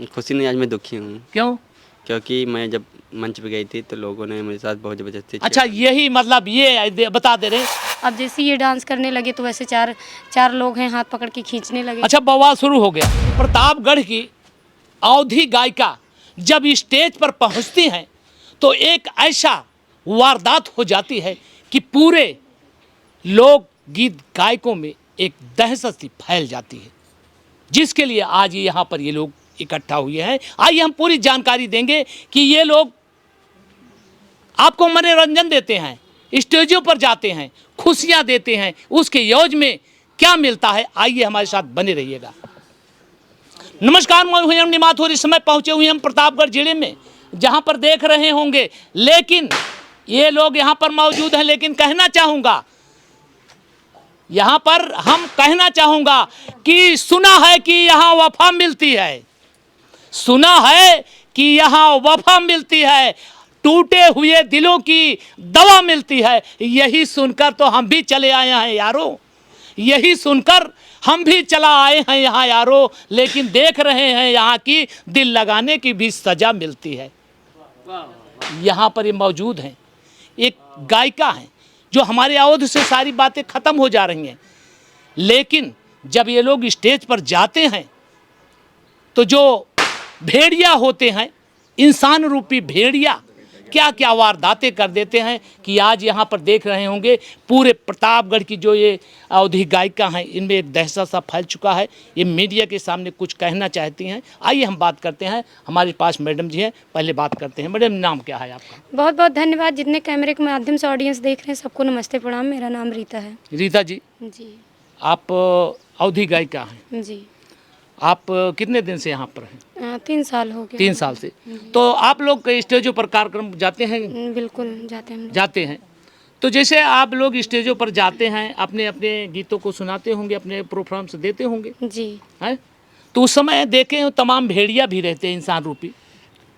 खुशी नहीं, आज मैं दुखी हूँ क्यों? क्योंकि मैं जब मंच पे गई थी तो लोगों ने मेरे साथ बहुत ज़बरदस्ती अच्छा, यही मतलब ये बता दे रहे हैं। अब जैसे ये डांस करने लगे तो वैसे चार चार लोग हैं, हाथ पकड़ के खींचने लगे। अच्छा, बवाल शुरू हो गया। प्रतापगढ़ की अवधी गायिका जब स्टेज पर पहुंचती हैं तो एक ऐसा वारदात हो जाती है कि पूरे लोक गीत गायकों में एक दहशत सी फैल जाती है, जिसके लिए आज यहाँ पर ये लोग इकट्ठा हुए हैं। आइए हम पूरी जानकारी देंगे कि ये लोग आपको मनोरंजन देते हैं, स्टेजों पर जाते हैं, खुशियाँ देते हैं, उसके एवज में क्या मिलता है, आइए हमारे साथ बने रहिएगा। नमस्कार, मैं हूं निमाथुर। इस समय पहुंचे हुए हम प्रतापगढ़ जिले में, जहां पर देख रहे होंगे, लेकिन ये लोग यहां पर मौजूद हैं। लेकिन कहना चाहूँगा, यहाँ पर हम कहना चाहूँगा कि सुना है कि यहाँ वफा मिलती है, सुना है कि यहाँ वफा मिलती है, टूटे हुए दिलों की दवा मिलती है। यही सुनकर तो हम भी चले आए हैं यारों, यही सुनकर हम भी चला आए हैं यहाँ यारों। लेकिन देख रहे हैं यहाँ की दिल लगाने की भी सज़ा मिलती है। यहाँ पर ये मौजूद हैं, एक गायिका हैं जो हमारे अवध से सारी बातें ख़त्म हो जा रही हैं, लेकिन जब ये लोग स्टेज पर जाते हैं तो जो भेड़िया होते हैं, इंसान रूपी भेड़िया, क्या क्या वारदातें कर देते हैं कि आज यहाँ पर देख रहे होंगे पूरे प्रतापगढ़ की जो ये अवधी गायिका हैं, इनमें एक दहशत सा फैल चुका है। ये मीडिया के सामने कुछ कहना चाहती हैं। आइए हम बात करते हैं, हमारे पास मैडम जी हैं, पहले बात करते हैं। मैडम, नाम क्या है आपका? बहुत बहुत धन्यवाद। जितने कैमरे के माध्यम से ऑडियंस देख रहे हैं सबको नमस्ते प्रणाम। मेरा नाम रीता है। रीता जी, जी आप अवधी गायिका हैं। जी। आप कितने दिन से यहाँ पर हैं? 3 साल हो गए। 3 साल से। तो आप लोग स्टेजों पर कार्यक्रम जाते हैं? बिल्कुल जाते हैं हम लोग। जाते हैं। तो जैसे आप लोग स्टेजों पर जाते हैं, अपने अपने गीतों को सुनाते होंगे, अपने प्रोग्राम्स देते होंगे, जी। हैं? तो उस समय देखे हो तमाम भेड़िया भी रहते हैं, इंसान रूपी।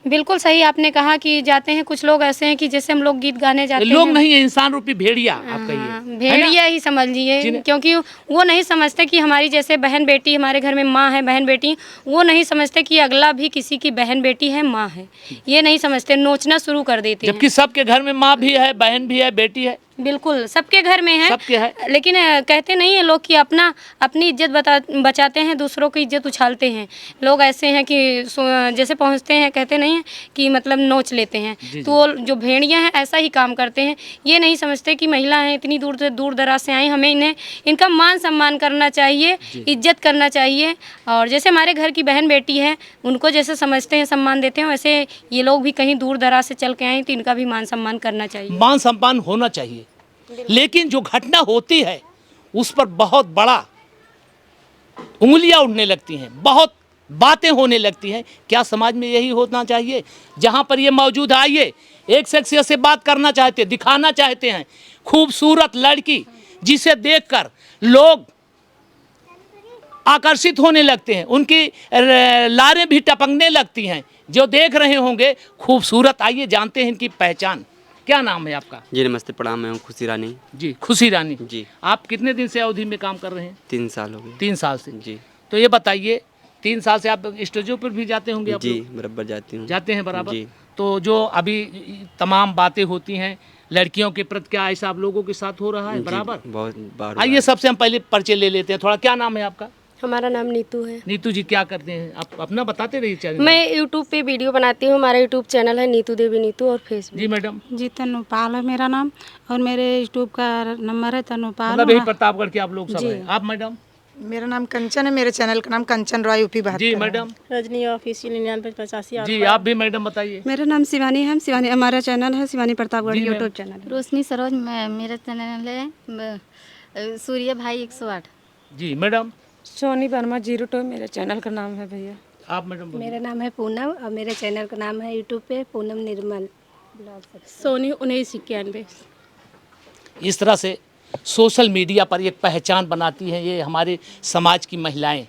बिल्कुल सही आपने कहा कि जाते हैं कुछ लोग ऐसे हैं कि जैसे हम लोग गीत गाने जाते हैं। लोग नहीं है, इंसान रूपी भेड़िया आप कहिए, हाँ, भेड़िया ही समझ लीजिए, क्योंकि वो नहीं समझते कि हमारी जैसे बहन बेटी, हमारे घर में माँ है, बहन बेटी, वो नहीं समझते कि अगला भी किसी की बहन बेटी है, माँ है, ये नहीं समझते, नोचना शुरू कर देते हैं। जबकि सबके घर में माँ भी है, बहन भी है, बेटी है। बिल्कुल सबके घर में है, सबके है। लेकिन कहते नहीं है लोग कि अपनी इज्जत बचाते हैं, दूसरों की इज्जत उछालते हैं। लोग ऐसे हैं कि जैसे पहुंचते हैं, कहते नहीं है कि मतलब नोच लेते हैं। तो वो जो भेड़िया हैं ऐसा ही काम करते हैं। ये नहीं समझते कि महिला हैं, इतनी दूर दराज से आई, हमें इनका मान सम्मान करना चाहिए, इज्जत करना चाहिए। और जैसे हमारे घर की बहन बेटी है, उनको जैसे समझते हैं, सम्मान देते हैं, वैसे ये लोग भी कहीं दूर दराज से चल के आए तो इनका भी मान सम्मान करना चाहिए। मान सम्मान होना चाहिए। लेकिन जो घटना होती है उस पर बहुत बड़ा उंगलियां उठने लगती हैं, बहुत बातें होने लगती हैं। क्या समाज में यही होना चाहिए? जहां पर ये मौजूद है, आइए एक शख्सियत से बात करना चाहते, दिखाना चाहते हैं, खूबसूरत लड़की जिसे देखकर लोग आकर्षित होने लगते हैं, उनकी लारें भी टपकने लगती हैं। जो देख रहे होंगे खूबसूरत, आइए जानते हैं इनकी पहचान। क्या नाम है आपका? जी नमस्ते प्रणाम, मैं हूँ खुशी रानी। जी, खुशी रानी जी। आप कितने दिन से अवधि में काम कर रहे हैं? 3 साल हो गए। 3 साल से। जी। तो ये बताइए, 3 साल से आप स्टेजों पर भी जाते होंगे? आप जी लोग बराबर जाती हूँ। जाते हैं बराबर। जी। तो जो अभी तमाम बातें होती हैं लड़कियों के प्रति, क्या ऐसा आप लोगों के साथ हो रहा है? जी, बराबर। बहुत बार। आइए सबसे हम पहले परिचय ले लेते हैं थोड़ा। क्या नाम है आपका? हमारा नाम नीतू है। नीतू जी, क्या करते हैं आप? अपना बताते रहिए चैनल। मैं यूट्यूब पे वीडियो बनाती हूँ। हमारा यूट्यूब चैनल है नीतू देवी नीतू, और फेसबुक। जी मैडम। जी, तनुपाल है मेरा नाम, और मेरे यूट्यूब का नंबर है तनुपाल। मतलब यही प्रतापगढ़ के आप लोग सब हैं। आप मैडम? मेरा नाम कंचन है, मेरे चैनल का नाम कंचन रॉय यूपी बात। जी मैडम। रजनी ऑफिशियल 9985। जी, आप भी मैडम बताइए। मेरा नाम शिवानी है, शिवानी हमारा चैनल है, शिवानी प्रतापगढ़ यूट्यूब चैनल। रोशनी सरोज, मेरा चैनल है सूर्य भाई 108। जी मैडम। सोनी वर्मा 02 मेरे चैनल का नाम है भैया। आप मैडम? मेरा नाम है पूनम, और मेरे चैनल का नाम है यूट्यूब पे पूनम निर्मल ब्लॉग। सोनी 1991। इस तरह से सोशल मीडिया पर एक पहचान बनाती हैं ये हमारे समाज की महिलाएं।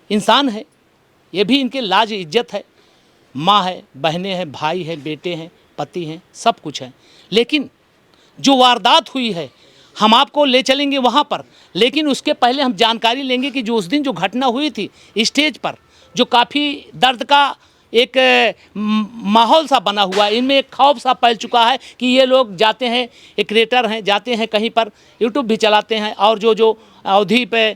इंसान है, ये भी इनके लाज इज्जत है, माँ है, बहनें हैं, भाई हैं, बेटे हैं, पति हैं, सब कुछ है। लेकिन जो वारदात हुई है, हम आपको ले चलेंगे वहाँ पर, लेकिन उसके पहले हम जानकारी लेंगे कि जो उस दिन जो घटना हुई थी स्टेज पर, जो काफ़ी दर्द का एक माहौल सा बना हुआ है, इनमें एक खौफ सा फैल चुका है कि ये लोग जाते हैं, एक क्रिएटर हैं, जाते हैं कहीं पर यूट्यूब भी चलाते हैं और जो अवधि पे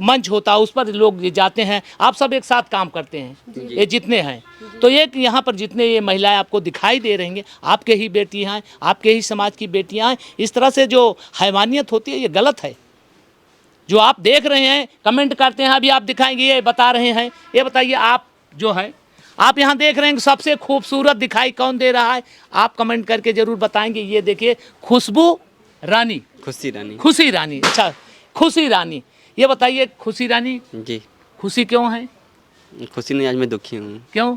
मंच होता है उस पर लोग जाते हैं। आप सब एक साथ काम करते हैं, ये जितने हैं, तो एक यहाँ पर जितने ये महिलाएं आपको दिखाई दे रही हैं, आपके ही बेटियाँ हैं, आपके ही समाज की बेटियाँ हैं। इस तरह से जो हैवानियत होती है ये गलत है। जो आप देख रहे हैं, कमेंट करते हैं, अभी आप दिखाएंगे, ये बता रहे हैं। ये बताइए, आप जो है, आप यहाँ देख रहे हैं सबसे खूबसूरत दिखाई कौन दे रहा है, आप कमेंट करके जरूर बताएंगे। ये देखिए, खुशबू रानी, खुशी रानी। खुशी रानी, अच्छा खुशी रानी। ये बताइए खुशी रानी, जी, खुशी क्यों है? खुशी नहीं, आज मैं दुखी हूँ क्यों?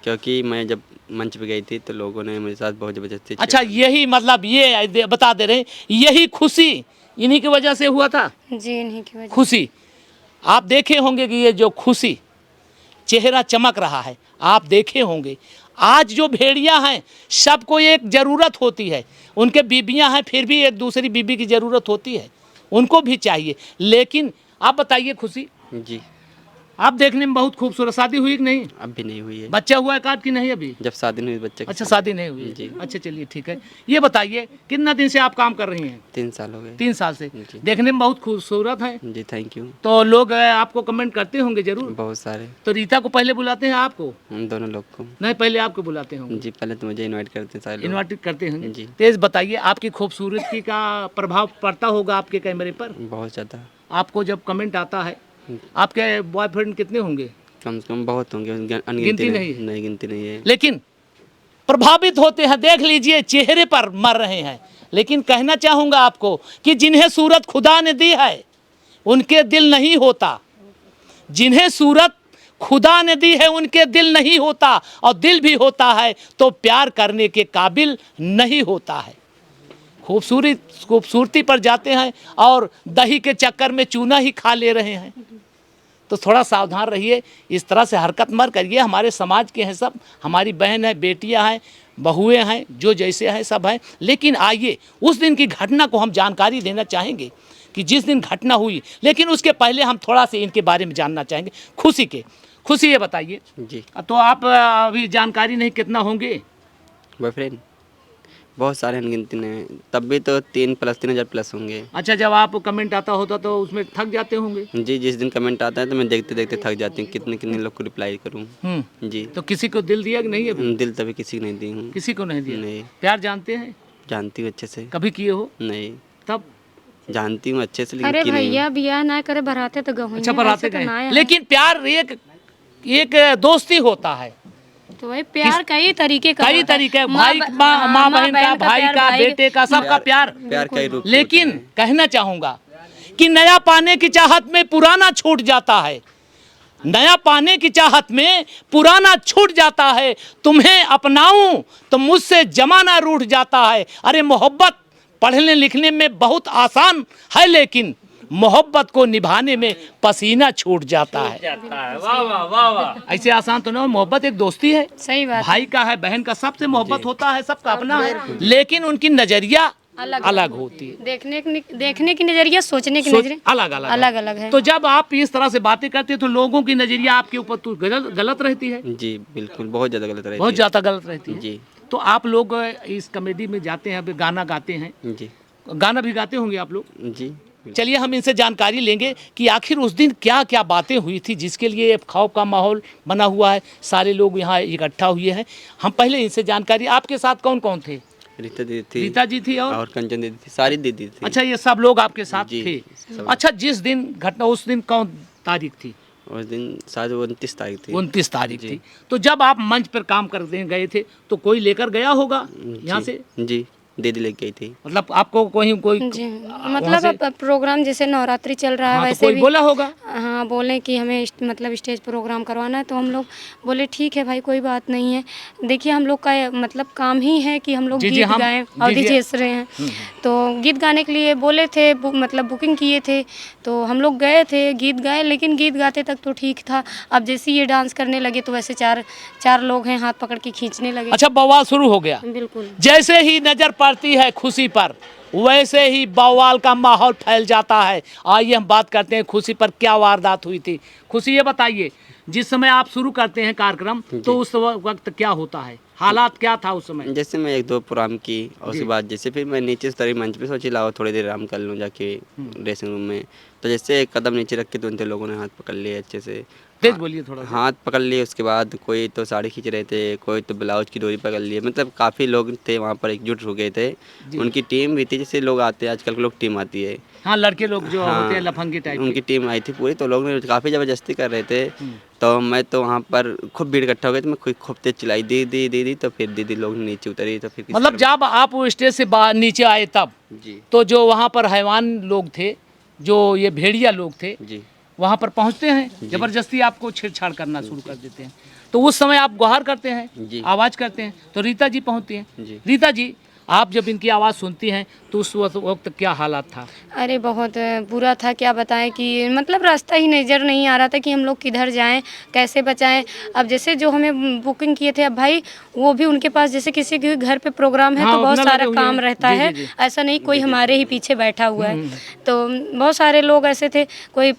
क्योंकि मैं जब मंच पे गई थी तो लोगों ने मेरे साथ बहुत ज़बरदस्ती। अच्छा, यही मतलब ये बता दे रहे हैं, यही खुशी इन्हीं की वजह से हुआ था। जी, इन्हीं की वजह। खुशी, आप देखे होंगे कि ये जो खुशी चेहरा चमक रहा है, आप देखे होंगे। आज जो भेड़िया हैं, सबको एक ज़रूरत होती है, उनके बीबियां हैं, फिर भी एक दूसरी बीबी की ज़रूरत होती है, उनको भी चाहिए। लेकिन आप बताइए खुशी, जी, आप देखने में बहुत खूबसूरत, शादी हुई कि नहीं? अब भी नहीं हुई है। बच्चा हुआ है काट कि नहीं अभी? जब शादी नहीं हुई बच्चे की। अच्छा, शादी नहीं हुई जी। है। अच्छा, चलिए ठीक है। ये बताइए, कितना दिन से आप काम कर रही हैं? 3 साल हो गए। 3 साल से। जी। देखने में बहुत खूबसूरत है, जी, थैंक यू। तो लोग आपको कमेंट करते होंगे जरूर। बहुत सारे। तो रीता को पहले बुलाते हैं आपको? हम दोनों लोग को। नहीं, पहले आपको बुलाते होंगे। जी, पहले तो मुझे इनवाइट करते हैं सारे लोग। इन्वाइट करते होंगे जी। तेज। बताइए, आपकी खूबसूरती का प्रभाव पड़ता होगा आपके कैमरे पर? बहुत ज़्यादा। आपको जब कमेंट आता है, आपके बॉयफ्रेंड कितने होंगे? कम से कम बहुत होंगे, गिनती गिनती नहीं है। नहीं, गिनती नहीं है। लेकिन प्रभावित होते हैं, देख लीजिए चेहरे पर मर रहे हैं। लेकिन कहना चाहूँगा आपको कि जिन्हें सूरत खुदा ने दी है उनके दिल नहीं होता, जिन्हें सूरत खुदा ने दी है उनके दिल नहीं होता, और दिल भी होता है तो प्यार करने के काबिल नहीं होता है। खूबसूरती पर जाते हैं और दही के चक्कर में चूना ही खा ले रहे हैं। तो थोड़ा सावधान रहिए, इस तरह से हरकत मत करिए। हमारे समाज के हैं सब, हमारी बहन है, बेटियां हैं, बहुएं हैं, जो जैसे हैं सब हैं। लेकिन आइए उस दिन की घटना को हम जानकारी देना चाहेंगे कि जिस दिन घटना हुई, लेकिन उसके पहले हम थोड़ा सा इनके बारे में जानना चाहेंगे। खुशी, ये बताइए जी। तो आप अभी जानकारी नहीं कितना होंगे बॉयफ्रेंड? बहुत सारे हैं, गिनती नहीं, तब भी तो 3,000+ होंगे। अच्छा, जब आप कमेंट आता होता तो उसमें थक जाते होंगे? जी, जिस दिन कमेंट आता है तो मैं देखते देखते थक जाती हूँ, कितने लोग को रिप्लाई करूँ। जी। तो किसी को दिल दिया कि नहीं अभी? दिल तभी किसी को नहीं दी हूँ। किसी को नहीं दिया? नहीं। प्यार जानते हैं? जानती हूँ अच्छे से। कभी किए हो? नहीं। तब जानती हूँ अच्छे से, लेकिन अरे की नहीं हूँ। भैया, बिया ना करे बराते तो गहुँ। अच्छा, बराते गए, लेकिन प्यार एक दोस्ती होता है। तो भाई प्यार कई तरीके का कई होता है। तरीके, भाई माँ बहन का, भाई का, बेटे का, सबका प्यार। प्यार कई रूप के लेकिन होते हैं। कहना चाहूंगा कि नया पाने की चाहत में पुराना छूट जाता है, नया पाने की चाहत में पुराना छूट जाता है। तुम्हें अपनाऊं तो मुझसे जमाना रूठ जाता है। अरे मोहब्बत पढ़ने लिखने में बहुत आसान है, लेकिन मोहब्बत को निभाने में पसीना छूट जाता है। वाह वाह वाह वाह। ऐसे आसान तो नहीं, मोहब्बत एक दोस्ती है। सही बात। भाई का है, बहन का, सबसे मोहब्बत होता है, सबका अपना है, लेकिन उनकी नजरिया अलग होती है। देखने की नजरिया, सोचने की नजरिया अलग है। तो जब आप इस तरह से बातें करते हैं तो लोगों की नजरिया आपके ऊपर तो गलत रहती है। जी बिल्कुल, बहुत ज़्यादा गलत रहती है। बहुत ज़्यादा गलत रहती है। जी। तो आप लोग इस कॉमेडी में जाते हैं, अभी गाना गाते हैं, जी। गाना भी गाते होंगे आप लोग? जी। चलिए हम इनसे जानकारी लेंगे कि आखिर उस दिन क्या क्या बातें हुई थी जिसके लिए खौफ का माहौल बना हुआ है, सारे लोग यहाँ इकट्ठा हुए हैं। हम पहले इनसे जानकारी, आपके साथ कौन कौन थे? रीता दीदी थी, रीता जी थी और कंचन दीदी थी, सारी दीदी थी। अच्छा, ये सब लोग आपके साथ जी, थे? सब। अच्छा, जिस दिन घटना, उस दिन कौन तारीख थी? उस दिन शायद 29 तारीख थी। 29 तारीख जी। थी। तो जब आप मंच पर काम करने गए थे तो कोई लेकर गया होगा यहाँ से? जी, दीदी लेके गई थी। मतलब आपको कोई जी, मतलब अब प्रोग्राम जैसे नवरात्रि चल रहा है, हाँ, तो वैसे कोई भी बोला होगा? हाँ, बोले कि हमें मतलब स्टेज प्रोग्राम करवाना है, तो हम लोग बोले ठीक है भाई, कोई बात नहीं है। देखिए, हम लोग का मतलब काम ही है कि हम लोग जी, गीत हम- गाएं, जी, अवधि जी। जी रहे हैं, तो गीत गाने के लिए बोले थे, मतलब बुकिंग किए थे, तो हम लोग गए थे, गीत गाए। लेकिन गीत गाते तक तो ठीक था, अब जैसे ये डांस करने लगे तो वैसे चार लोग हैं, हाथ पकड़ के खींचने लगे। अच्छा, बवाल शुरू हो गया। बिल्कुल। जैसे ही नजर पड़ती है खुशी पर, वैसे ही बवाल का माहौल फैल जाता है। आइए हम बात करते हैं खुशी पर क्या वारदात हुई थी। खुशी, ये बताइए, जिस समय आप शुरू करते हैं कार्यक्रम तो उस वक्त क्या होता है, हालात क्या था उस समय? जैसे मैं 1-2 प्रोग्राम की और उसके बाद जैसे फिर मैं नीचे उतरी मंच पे, सोची लाओ थोड़ी देर आराम कर लूँ जाके ड्रेसिंग रूम में। तो जैसे एक कदम नीचे रख के तुरंत लोगों ने हाथ पकड़ लिए अच्छे से, तेज बोलिए थोड़ा सा। हाथ पकड़ लिए। उसके बाद कोई तो साड़ी खींच रहे थे, कोई तो ब्लाउज की डोरी पकड़ लिए, मतलब काफ़ी लोग थे वहाँ पर, एकजुट हो गए थे। उनकी टीम भी थी, जैसे लोग आते हैं आजकल के लोग, टीम आती है। हाँ, लड़के लोग जो हाँ, होते हैं लफंगी टाइप उनकी टीम आई थी पूरी, तो लोग ने काफ़ी ज़बरदस्ती कर रहे थे। तो मैं तो वहाँ पर खूब भीड़ इकट्ठा हो गई, तो मैं खूब तेज चिल्लाई दी, तो फिर दीदी लोग नीचे उतरी, तो फिर मतलब जब आप वो स्टेज से नीचे आए तब जी तो जो वहाँ पर हैवान लोग थे, जो ये भेड़िया लोग थे, जी वहाँ पर पहुँचते हैं, जबरदस्ती आपको छेड़छाड़ करना शुरू कर देते हैं। तो उस समय आप गुहार करते हैं, जी। आवाज़ करते हैं, तो रीता जी पहुँचती हैं। जी। रीता जी, आप जब इनकी आवाज़ सुनती हैं तो उस वक्त क्या हालात था? अरे बहुत बुरा था, क्या बताएं कि मतलब रास्ता ही नज़र नहीं आ रहा था कि हम लोग किधर जाएं, कैसे बचाएं। अब जैसे जो हमें बुकिंग किए थे, अब भाई वो भी उनके पास जैसे किसी के घर पे प्रोग्राम है हाँ, तो बहुत अपना सारा लगे हुए काम हैं। रहता जी, है, जी, जी। ऐसा नहीं कोई हमारे ही पीछे बैठा हुआ है। तो बहुत सारे लोग ऐसे थे, कोई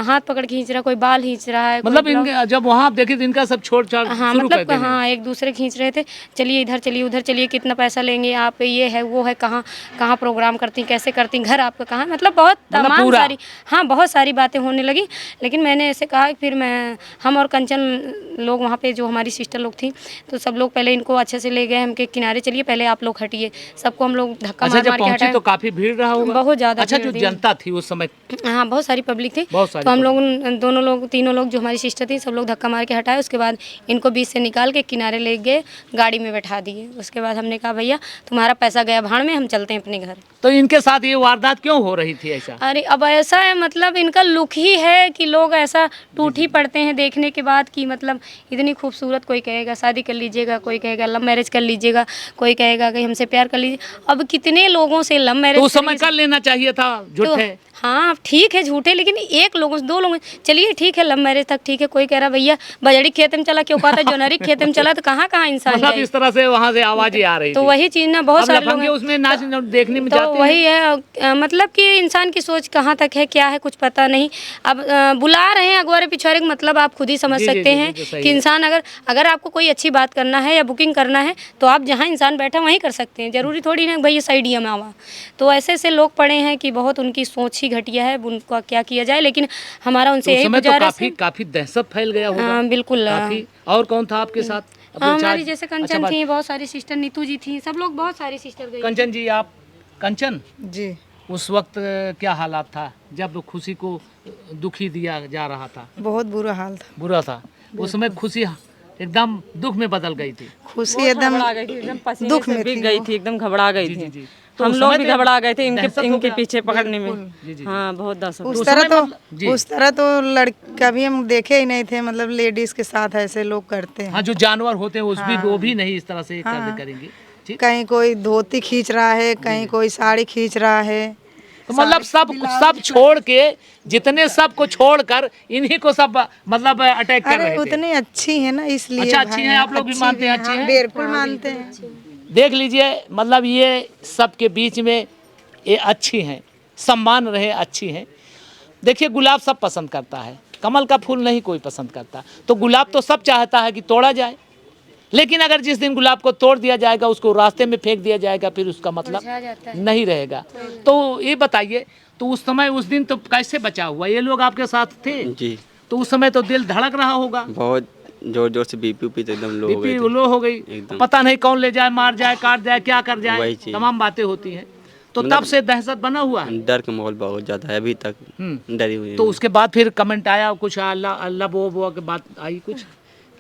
हाथ पकड़ के खींच रहा, कोई बाल खींच रहा है, कोई मतलब ब्लाउज- इनके जब वहाँ आप देखे तो इनका सब छोड़ छाड़ हाँ शुरू कर मतलब देने। हाँ, एक दूसरे खींच रहे थे, चलिए इधर चलिए उधर चलिए, कितना पैसा लेंगे आप, ये है वो है, कहाँ कहाँ प्रोग्राम करती, कैसे करती, घर आपका कहाँ, मतलब बहुत मतलब तमाम पूरा। सारी, हाँ बहुत सारी बातें होने लगी। लेकिन मैंने ऐसे कहा कि फिर हम और कंचन लोग वहाँ पे जो हमारी सिस्टर लोग थी, तो सब लोग पहले इनको अच्छे से ले गए, हम के किनारे चलिए, पहले आप लोग हटिए, सबको हम लोग धक्का अच्छा, मार जब मार के पहुँचे हटाए। तो काफ़ी भीड़ रहा होगा? बहुत ज़्यादा अच्छा, भीड़ जो थी। जनता थी उस समय? हाँ बहुत सारी पब्लिक थी। बहुत सारी तो हम लोग दोनों लोग, तीनों लोग जो हमारी सिस्टर थी, सब लोग धक्का मार के हटाए। उसके बाद इनको बीच से निकाल के किनारे ले गए, गाड़ी में बैठा दिए। उसके बाद हमने कहा भैया तुम्हारा पैसा गया भाड़ में, हम चलते हैं अपने घर। तो इनके साथ ये वारदात क्यों हो रही थी ऐसा? अरे अब ऐसा है, मतलब इनका लुक ही है कि लोग ऐसा टूट ही पड़ते हैं देखने के बाद कि मतलब इतनी खूबसूरत, कोई कहेगा शादी कर लीजिएगा, कोई कहेगा लव मैरिज कर लीजिएगा, कोई कहेगा कि हमसे प्यार कर लीजिए। अब कितने लोगों से लव मैरिज तो उस समय कर लेना चाहिए था, झूठे। हाँ ठीक है झूठे, लेकिन एक लोगों दो लोगों, चलिए ठीक है लव मैरिज तक ठीक है, कोई कह रहा भैया बजड़ी खेत में चला, क्यों कहता है जोनरी खेत में चला, तो कहाँ कहाँ इंसान मतलब जाए। इस तरह से वहाँ से आवाज़ें आ रही तो थी। वही चीज़ ना, बहुत अब सारे लोग लफंगे हैं। उसमें नाच देखने में तो जाते वही हैं। है, मतलब कि इंसान की सोच कहाँ तक है, क्या है, कुछ पता नहीं। अब बुला रहे हैं अगवारे पिछवारे, मतलब आप खुद ही समझ जी, जी, सकते जी, हैं जी, सही कि है। इंसान अगर आपको कोई अच्छी बात करना है या बुकिंग करना है, तो आप जहाँ इंसान बैठा वहीं कर सकते हैं, ज़रूरी थोड़ी ना भैया साइडिया में आवा। तो ऐसे ऐसे लोग पड़े हैं कि बहुत उनकी सोच ही घटिया है, उनका क्या किया जाए। लेकिन हमारा उनसे तो उस यही समय तो गुजारिश है। काफी दहशत फैल गया होगा। हाँ, बिल्कुल। काफी। और कौन था आपके साथ? अपने हमारी चार- जैसे अच्छा, कंचन बात- थी, बहुत सारी सिस्टर, नीतू जी थी, सब लोग, बहुत सारी सिस्टर गई। कंचन जी, आप कंचन, जी। उस वक्त क्या हालात था जब खुशी को दुखी दिया जा रहा था? बहुत बुरा हाल था। बुरा था उस समय, खुशी एकदम दुख में बदल गई थी। खुशी एकदम घबरा गई थी, एकदम पसीने दुख से में भीग थी गई वो। थी, एकदम घबरा गई जी, जी, थी। जी। तो हम उस लोग समय भी तो घबरा गए थे दहशत हो इनके गया। पीछे पकड़ने में। जी, जी। हाँ, बहुत दहशत। तो उस उस तरह समय तो मतलब- जी। उस तरह तो लड़का भी हम देखे ही नहीं थे, मतलब लेडीज के साथ ऐसे लोग करते हैं। हाँ, जो जानवर होते हैं वो भी नहीं इस तरह से हाँ। करेंगे। ठीक। कहीं कोई धोती खींच रहा है, कहीं कोई साड़ी खींच रहा है। तो मतलब सब छोड़ के, जितने सब को छोड़कर इन्हीं को सब मतलब अटैक कर अरे रहे थे। उतनी अच्छी है ना, इसलिए अच्छा, अच्छी भाई, हैं, आप लोग भी अच्छी मानते हैं, भी अच्छी हाँ, हैं? बिल्कुल मानते हैं। देख लीजिए, मतलब ये सब के बीच में ये अच्छी हैं, सम्मान रहे, अच्छी हैं। देखिए, गुलाब सब पसंद करता है, कमल का फूल नहीं कोई पसंद करता। तो गुलाब तो सब चाहता है कि तोड़ा जाए, लेकिन अगर जिस दिन गुलाब को तोड़ दिया जाएगा, उसको रास्ते में फेंक दिया जाएगा, फिर उसका मतलब नहीं रहेगा। तो ये बताइए, तो उस समय, उस दिन तो कैसे बचा हुआ? ये लोग आपके साथ थे, जी। तो उस समय तो दिल धड़क रहा होगा, बहुत जोर जोर से बीपी तो एकदम लो हो गई बीपी थी। लो हो गई, एकदम। पता नहीं कौन ले जाए, मार जाए, काट जाए, क्या कर जाए, वही चीज़। तमाम बातें होती हैं। तो मतलब- तब से दहशत बना हुआ है। डर का माहौल बहुत ज़्यादा है अभी तक, डरी हुई तो हूँ। उसके बाद फिर कमेंट आया कुछ, अल्लाह अल्लाह वो के बात आई कुछ?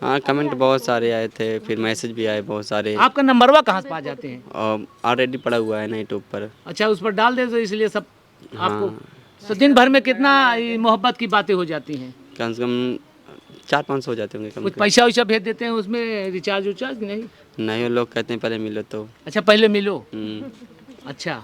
हाँ, कमेंट बहुत सारे आए थे, फिर मैसेज भी आए बहुत सारे, आपका नंबरवा कहाँ से पा जाते हैं? और ऑलरेडी पड़ा हुआ है ना यूट्यूब पर। अच्छा, उस पर डाल दे तो इसलिए सब आपको। हाँ। तो दिन भर में कितना ये मोहब्बत की बातें हो जाती हैं? कम से कम 400-500 हो जाते होंगे कम कुछ से कम। पैसा वैसा भेज देते हैं उसमें, रिचार्ज उचार्ज की नहीं? नहीं, वो लोग कहते हैं पहले मिलो तो। अच्छा, पहले मिलो। हम्म, अच्छा,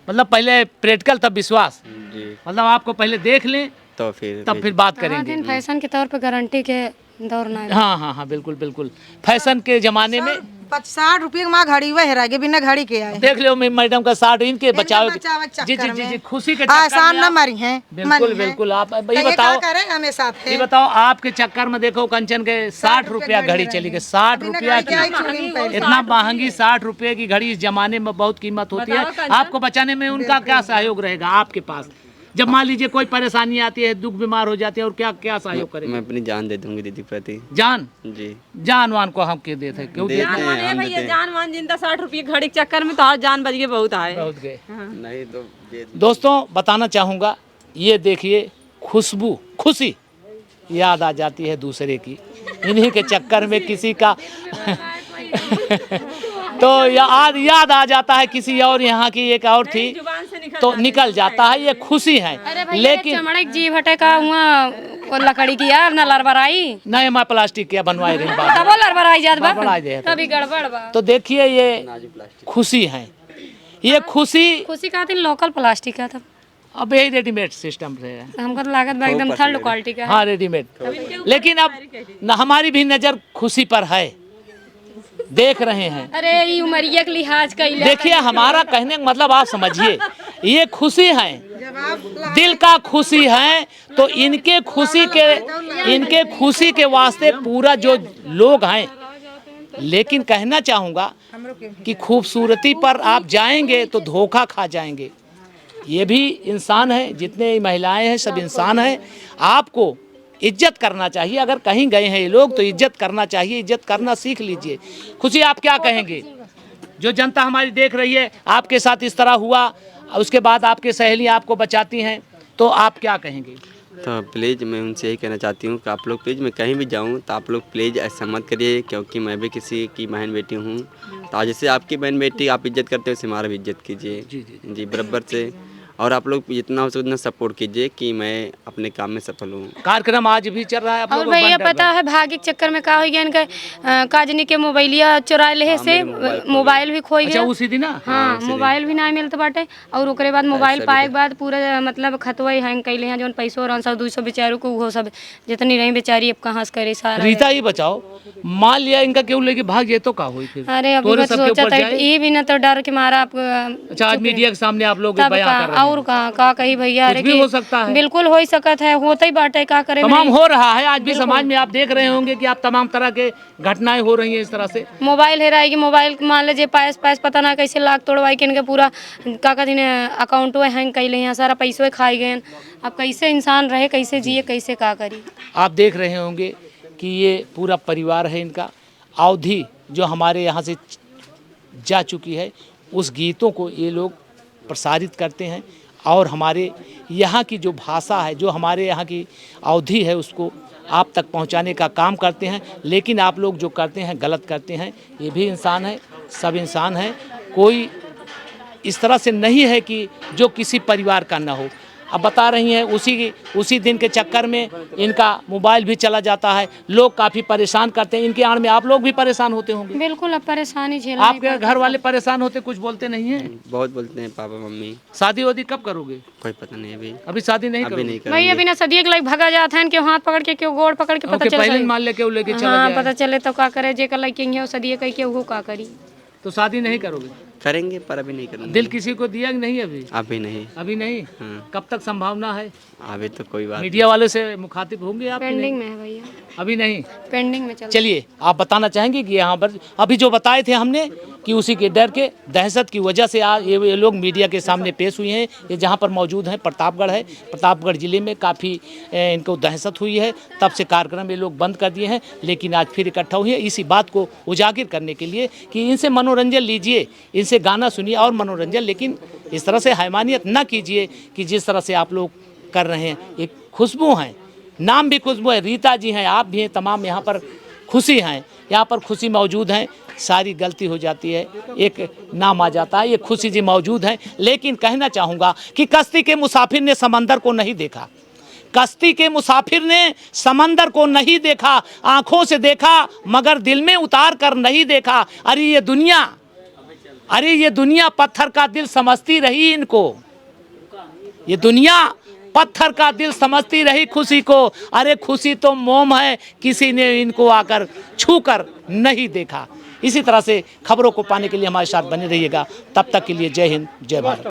मतलब पहले प्रैक्टिकल तब विश्वास, जी। मतलब आपको पहले देख लें तो फिर तब फिर बात करेंगे। फैशन के तौर पे गारंटी के दौड़ना है। हाँ हाँ हाँ, बिल्कुल बिल्कुल। फैशन के जमाने में 60 रुपये की माँ घड़ी वह हेरा गए बिना घड़ी के आए। देख लो मैडम का 60 इनके बचाव बचाव जी जी चक्कर जी जी, में। खुशी के चक्कर आसान में न आप- मरी हैं, बिल्कुल मरी हैं। बिल्कुल। आप तो ये ये बताओ, क्या करें हमें साथ ये है। बताओ आपके चक्कर में देखो कंचन के 60 रुपया घड़ी चली गई। 60 रुपया की इतना महंगी 60 रुपये की घड़ी इस जमाने में बहुत कीमत होती है। आपको बचाने में उनका क्या सहयोग रहेगा आपके पास? जब मान लीजिए कोई परेशानी आती है, दुख बीमार हो जाती है, और क्या क्या सहयोग करेंगे? मैं अपनी जान दे दूंगी दीदी प्रति। जान जी जान वान को हम के देते क्यों देते देते हैं, हम भैया देते हैं। जान मान जिंदा 60 रुपये घड़ी के चक्कर में तो आज जान बच गए बहुत आए। बहुत गए। नहीं तो ये दोस्तों बताना चाहूँगा, ये देखिए खुशबू, खुशी याद आ जाती है दूसरे की, इन्हीं के चक्कर में किसी का तो याद आ जाता है किसी और, यहाँ की एक और थी तो निकल जाता है, ये खुशी है। लेकिन चमड़े की जीभ हटे का हुआ वो लकड़ी की यार ना लड़बड़ाई नहीं, मैं प्लास्टिक के बनवाए रही बात। तब वो लड़बड़ाई जात बा बड़बड़ाई दे तभी गड़बड़ बा। तो देखिए ये खुशी है, ये खुशी खुशी का लोकल प्लास्टिक का था, अब यही रेडीमेड सिस्टम से है। हमको तो लागत बा एकदम थर्ड क्वालिटी का है। हाँ रेडीमेड, लेकिन अब हमारी भी नज़र खुशी पर है, देख रहे हैं। अरे ये उमरिया के लिहाज का देखिए हमारा कहने का मतलब आप समझिए, ये खुशी है, दिल का खुशी है, तो इनके खुशी के वास्ते पूरा जो लोग हैं। लेकिन कहना चाहूँगा कि खूबसूरती पर आप जाएंगे तो धोखा खा जाएंगे। ये भी इंसान है, जितने महिलाएं हैं सब इंसान हैं। आपको इज्जत करना चाहिए, अगर कहीं गए हैं ये लोग तो इज्जत करना चाहिए, इज्जत करना सीख लीजिए। खुशी आप क्या कहेंगे? जो जनता हमारी देख रही है, आपके साथ इस तरह हुआ, उसके बाद आपके सहेलियां आपको बचाती हैं, तो आप क्या कहेंगे? तो प्लीज़ मैं उनसे यही कहना चाहती हूँ कि आप लोग प्लीज़, मैं कहीं भी जाऊँ तो आप लोग प्लीज़ ऐसा मत करिए, क्योंकि मैं भी किसी की बहन बेटी हूँ। तो जैसे आपकी बहन बेटी आप इज्जत करते हो, वैसे हमारा भी इज्जत कीजिए जी बराबर से। और आप लोग जितना हो सके उतना सपोर्ट कीजिए कि मैं अपने काम में सफल हूँ। कार्यक्रम आज भी चल रहा है आप और लोगों भैया को पता है भाग्य के चक्कर में का हो गया इनका, काजनी के मोबाइलिया चुरा ले से मोबाइल भी खोई अच्छा गया। उसी दिन ना? हाँ मोबाइल भी ना मिलते बाटे, और ओकरे बाद मोबाइल पाए के बाद पूरा मतलब खतवा हैंग कैले हैं, जो पैसों और 100-200 बेचारों को वो सब जितनी रही बेचारी अब कहाँ से करे सारा। रीता ही बचाओ, मान लिया इनका क्यों लेके भाग ये तो का हुई फिर? अरे अभी तोरे बस सबके सोचा ऊपर था जाए? ये भी ना तो डर के मारा आप। अच्छा आज मीडिया के सामने आप लोग तब बयां कर रहे हैं। और का कही भैया, कुछ अरे भी कि हो सकता है। बिल्कुल हो ही सकता है, होता ही बाटे, का करे तमाम नहीं। हो रहा है आज भी समाज में, आप देख रहे होंगे कि आप तमाम तरह के घटनाएं हो रही हैं इस तरह से। मोबाइल हेराएगी, मोबाइल मान लीजिए पास पता ना कैसे लाख तोड़वाई के इनके पूरा का कहते हैं अकाउंट हैंग कैले हैं, सारा पैसों खाई गए। अब कैसे इंसान रहे, कैसे जिए, कैसे का करी। आप देख रहे होंगे कि ये पूरा परिवार है इनका। अवधि जो हमारे यहाँ से जा चुकी है, उस गीतों को ये लोग प्रसारित करते हैं, और हमारे यहाँ की जो भाषा है, जो हमारे यहाँ की अवधि है, उसको आप तक पहुँचाने का काम करते हैं। लेकिन आप लोग जो करते हैं गलत करते हैं। ये भी इंसान है, सब इंसान है, कोई इस तरह से नहीं है कि जो किसी परिवार का ना हो। अब बता रही हैं उसी दिन के चक्कर में इनका मोबाइल भी चला जाता है, लोग काफ़ी परेशान करते हैं। इनके आड़ में आप लोग भी परेशान होते होंगे। बिल्कुल अब परेशानी झेलना ही आपके घर वाले परेशान होते, कुछ बोलते नहीं हैं? बहुत बोलते हैं पापा मम्मी। शादी वादी कब करोगे? कोई पता नहीं अभी। अभी शादी नहीं अभी करोगे? नहीं पड़ता। भैया करेंगे। बिना सदिए के लाइक भगा जाता है, क्यों हाथ पकड़ के, क्यों गोड़ पकड़ के, पता ओके, चल पहले मान ले के लेके चला हाँ गया पता है। चले तो का करे, जे कर लाइक है सदिए कह के वो का करी। तो शादी नहीं करोगे? करेंगे पर अभी नहीं करेंगे। दिल किसी को दिया कि नहीं अभी? अभी नहीं। अभी नहीं। हाँ। कब तक संभावना है? अभी तो कोई बात मीडिया वाले से मुखातिब होंगे आप? पेंडिंग में है भैया, अभी नहीं। पेंडिंग में चल। चलिए आप बताना चाहेंगे कि यहाँ पर अभी जो बताए थे हमने कि उसी के डर के दहशत की वजह से आज ये लोग मीडिया के सामने पेश हुए हैं। ये जहाँ पर मौजूद हैं प्रतापगढ़ है, प्रतापगढ़ ज़िले में काफ़ी इनको दहशत हुई है, तब से कार्यक्रम ये लोग बंद कर दिए हैं। लेकिन आज फिर इकट्ठा हुए हैं इसी बात को उजागर करने के लिए कि इनसे मनोरंजन लीजिए, इनसे गाना सुनिए और मनोरंजन, लेकिन इस तरह से हैवानियत ना कीजिए कि जिस तरह से आप लोग कर रहे हैं। एक खुशबू हैं, नाम भी खुशबू है, रीता जी हैं, आप भी हैं, तमाम यहाँ पर खुशी हैं, यहाँ पर खुशी मौजूद हैं। सारी गलती हो जाती है, एक नाम आ जाता है, ये खुशी जी मौजूद हैं। लेकिन कहना चाहूँगा कि कश्ती के मुसाफिर ने समंदर को नहीं देखा, कश्ती के मुसाफिर ने समंदर को नहीं देखा, आँखों से देखा मगर दिल में उतार कर नहीं देखा। अरे ये दुनिया पत्थर का दिल समझती रही इनको, ये दुनिया पत्थर का दिल समझती रही खुशी को, अरे खुशी तो मोम है, किसी ने इनको आकर छू कर नहीं देखा। इसी तरह से खबरों को पाने के लिए हमारे साथ बने रहिएगा। तब तक के लिए जय हिंद, जय भारत।